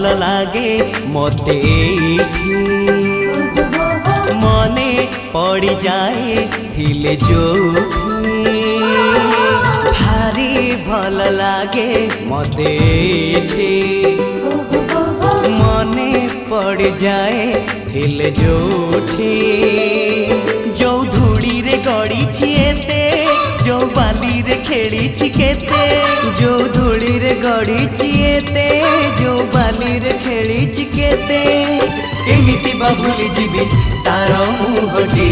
भल लागे मते मने पड़ी जाए थिले जो भारी भल लागे मते मने पड़ जाए थिले जोठी जो धूली रे गड़ी छिएते जो बाली रे खेली छिकेते जो धूली रे गड़ी छिएते जो बाली रे खेली छिकेते केमिति बा भूली जीवी तार मुहटी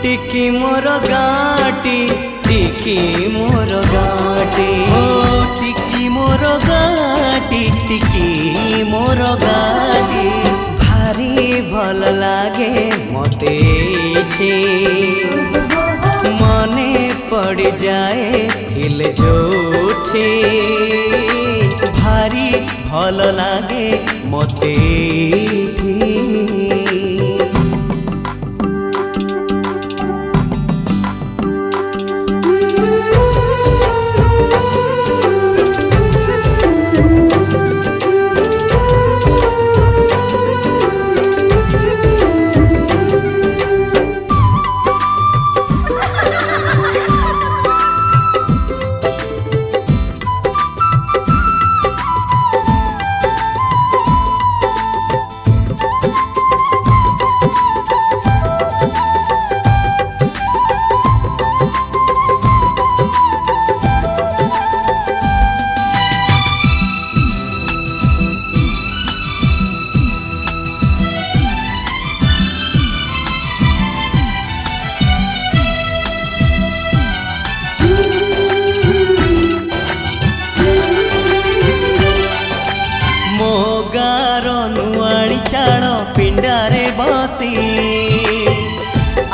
टिकी मोर गाटी टिकी मोर गाटी ओ टिकी मोर गाटी टिकी मोर गाटी भारी भल लागे मते मने पड़ जाए थिल जोठी भारी भल लागे मते पिंडारे बसी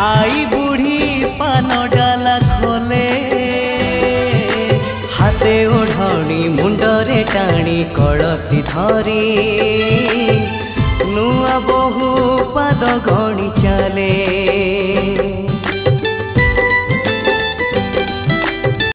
आई बुढ़ी पान डाला खोले हाथे ओढ़णी मुंडरे टाणी कलसी धरी नुआ बहु पाद गणी चले